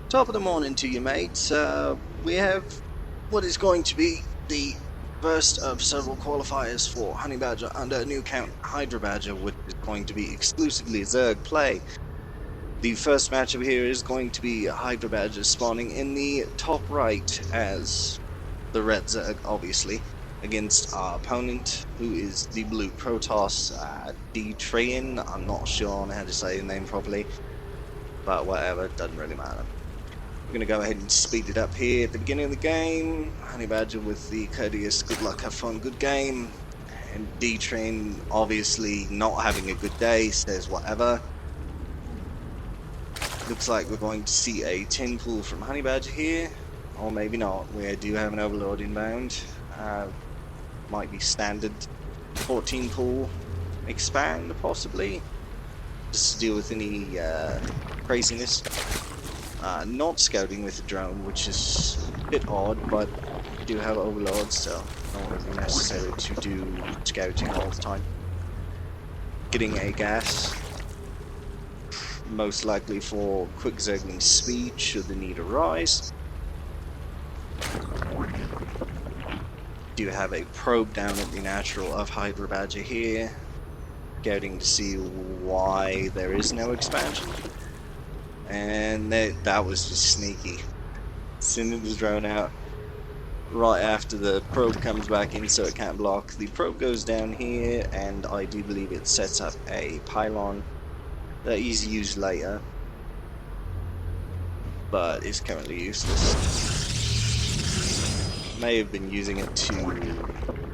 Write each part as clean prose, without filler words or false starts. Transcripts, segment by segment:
Top of the morning to you, mates. We have what is going to be the first of several qualifiers for HydraBadger under a new account, HydraBadger, which is going to be exclusively Zerg play. The first matchup here is going to be HydraBadger spawning in the top right as the red Zerg, obviously, against our opponent, who is the blue Protoss, D-Train. I'm not sure on how to say the name properly, but whatever, it doesn't really matter. We're going to go ahead and speed it up here at the beginning of the game. HydraBadger with the courteous good luck, have fun, good game. And D-Train obviously not having a good day, says whatever. Looks like we're going to see a 10 pool from HydraBadger here, or maybe not. We do have an overlord inbound. Might be standard 14 pool expand possibly, just to deal with any craziness. Not scouting with the drone, which is a bit odd, but we do have overlords, so not really necessary to do scouting all the time. Getting a gas, most likely for quick zergling speed should the need arise. Do have a probe down at the natural of HydraBadger here, scouting to see why there is no expansion. And that was just sneaky. Sending the drone out right after the probe comes back in so it can't block. The probe goes down here, and I do believe it sets up a pylon that is used later, but is currently useless. May have been using it to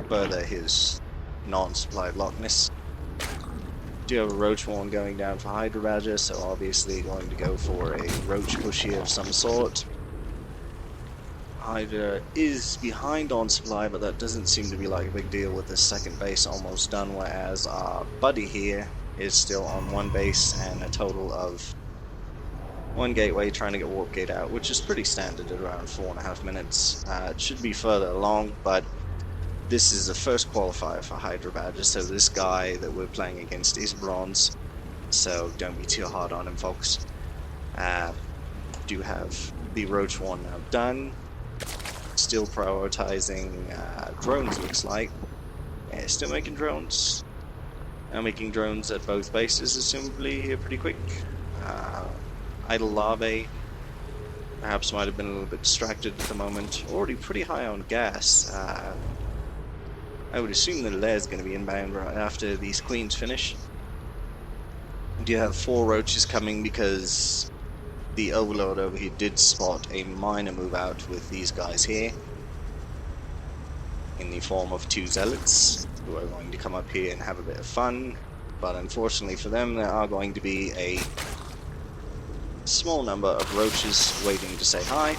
further his non-supply blockness. Do have a roach one going down for HydraBadger, so obviously going to go for a roach push here of some sort. Hydra is behind on supply, but that doesn't seem to be like a big deal with the second base almost done, whereas our buddy here is still on one base and a total of one gateway trying to get warp gate out, which is pretty standard at around 4.5 minutes. It should be further along, but this is the first qualifier for HydraBadger, so this guy that we're playing against is bronze, so don't be too hard on him, folks. Do have the roach one now done. Still prioritizing drones, looks like. Yeah, still making drones. Now making drones at both bases, assumably, here pretty quick. Idle larvae perhaps might have been a little bit distracted at the moment. Already pretty high on gas. I would assume the lair is going to be inbound right after these queens finish. We do have 4 roaches coming because the overlord over here did spot a minor move out with these guys here in the form of 2 zealots who are going to come up here and have a bit of fun, but unfortunately for them there are going to be a small number of roaches waiting to say hi.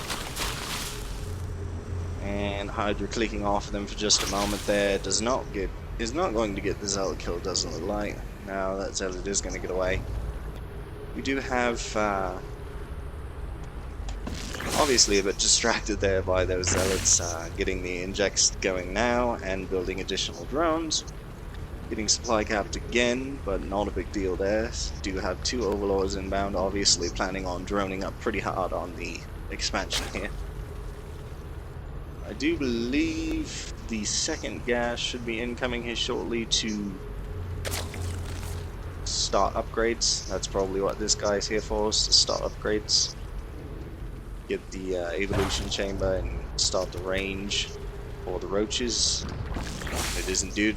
And Hydra clicking off of them for just a moment there is not going to get the zealot kill, doesn't look like. Now that zealot is going to get away. We do have obviously a bit distracted there by those zealots getting the injects going now and building additional drones. Getting supply capped again, but not a big deal there. Do have 2 overlords inbound, obviously planning on droning up pretty hard on the expansion here. I do believe the second gas should be incoming here shortly to start upgrades. That's probably what this guy's here for, is to start upgrades. Get the evolution chamber and start the range for the roaches. It is indeed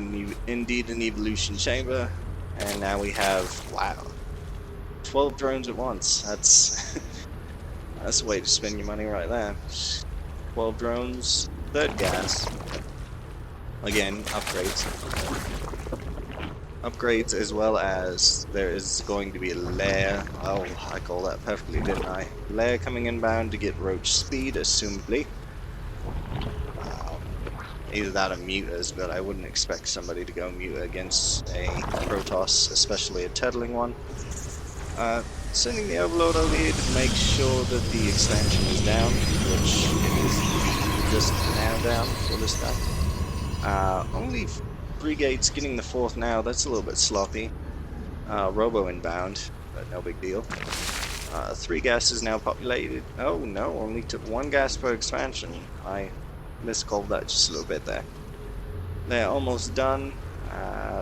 an evolution chamber, and now we have, wow, 12 drones at once. That's a way to spend your money right there. 12 drones, 3rd gas. Again, upgrades as well as there is going to be a lair. Oh, I call that perfectly, didn't I? Lair coming inbound to get roach speed, assumably. Either that or mutas, but I wouldn't expect somebody to go muta against a Protoss, especially a turtling one. Sending the overlord over here to make sure that the expansion is down, which it is just now down for this stuff. Only 3 gates, getting the 4th now, that's a little bit sloppy. Robo inbound, but no big deal. 3 gases now populated. Oh no, only took 1 gas per expansion. I miscalled that just a little bit there. They're almost done.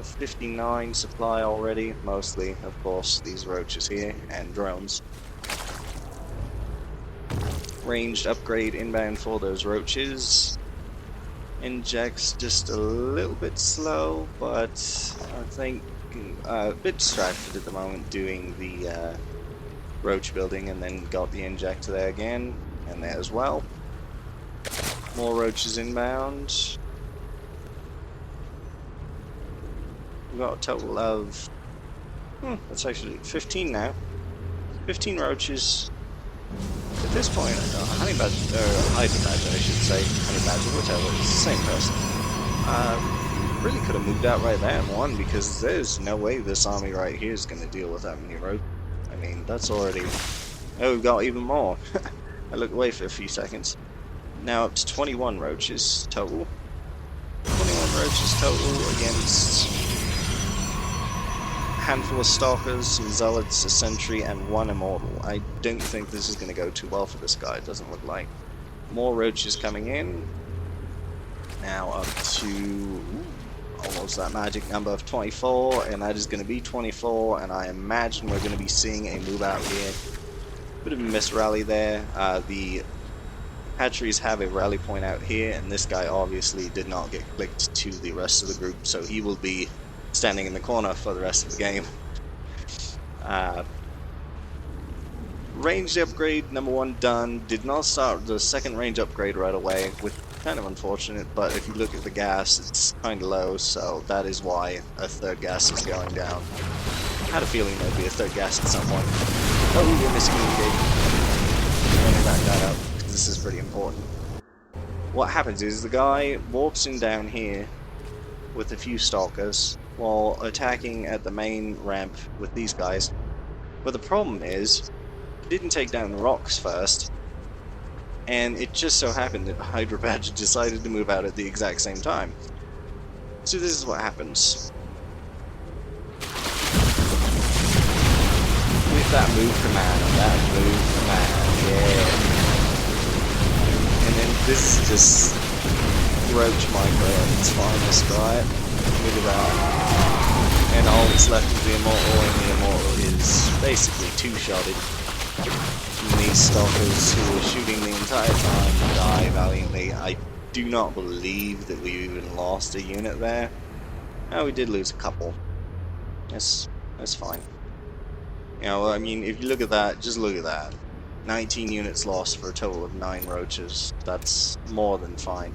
59 supply already, mostly, of course, these roaches here, and drones. Ranged upgrade inbound for those roaches. Injects just a little bit slow, but I think a bit distracted at the moment doing the roach building, and then got the injector there again, and there as well. More roaches inbound. We've got a total of, that's actually 15 now. 15 roaches. At this point, HydraBadger, I should say, HydraBadger, whatever, it's the same person. Really could have moved out right there and won, because there's no way this army right here is going to deal with that many roaches. I mean, that's already... Oh, we've got even more. I looked away for a few seconds. Now up to 21 roaches total. 21 roaches total against a handful of stalkers, some zealots, a sentry, and 1 immortal. I don't think this is going to go too well for this guy, it doesn't look like. More roaches coming in. Now up to almost that magic number of 24, and that is going to be 24, and I imagine we're going to be seeing a move out here. Bit of a miss rally there. The hatcheries have a rally point out here, and this guy obviously did not get clicked to the rest of the group, so he will be standing in the corner for the rest of the game. Ranged upgrade number 1 done. Did not start the second range upgrade right away, with kind of unfortunate, but if you look at the gas, it's kind of low, so that is why a 3rd gas is going down. I had a feeling there'd be a 3rd gas at some point. Oh, you're miscommunicating. Let me back that up, because this is pretty important. What happens is the guy walks in down here with a few stalkers while attacking at the main ramp with these guys. But the problem is, he didn't take down the rocks first, and it just so happened that HydraBadger decided to move out at the exact same time. So this is what happens. With that move command, yeah. And then this is just roach micro at its finest, right? Look at that. And all that's left of the immortal, and the immortal is basically 2-shotted. These stalkers who were shooting the entire time die valiantly. I do not believe that we even lost a unit there. No, we did lose a couple. That's fine. You know, I mean, if you look at that, just look at that. 19 units lost for a total of 9 roaches. That's more than fine.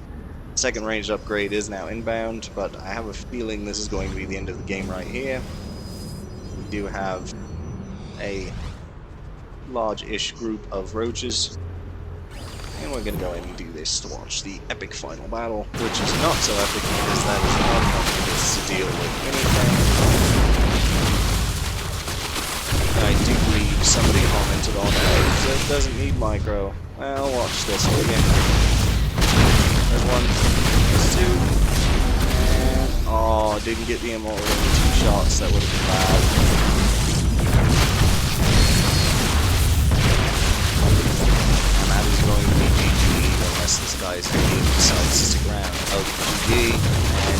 Second range upgrade is now inbound, but I have a feeling this is going to be the end of the game right here. We do have a large-ish group of roaches, and we're going to go ahead and do this to watch the epic final battle, which is not so epic because that is not enough units to deal with anything. I do believe somebody commented on that it doesn't need micro. Well, watch this one again. There's 1, there's 2, and oh, didn't get the immortal in 2 shots, that would have been bad. Going to be GG unless this guy's game decides to stick around. Oh, GG, and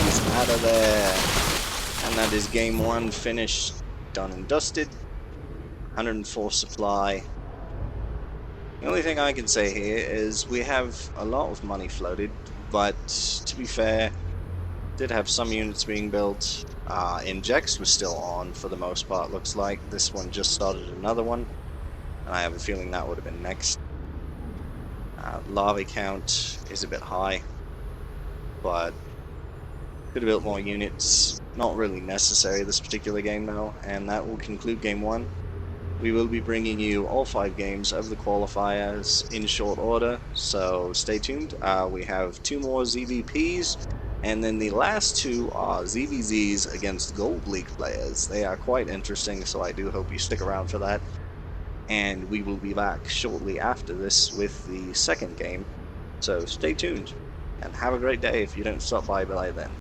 he's out of there. And that is game 1 finished, done and dusted. 104 supply. The only thing I can say here is we have a lot of money floated, but to be fair, did have some units being built. Injects was still on for the most part, looks like. This one just started another one, and I have a feeling that would have been next. Lava count is a bit high, but could have built more units. Not really necessary this particular game though, and that will conclude game 1. We will be bringing you all 5 games of the qualifiers in short order, so stay tuned. We have 2 more ZvPs, and then the last 2 are ZvZs against Gold League players. They are quite interesting, so I do hope you stick around for that. And we will be back shortly after this with the second game, so stay tuned, and have a great day if you don't stop by then.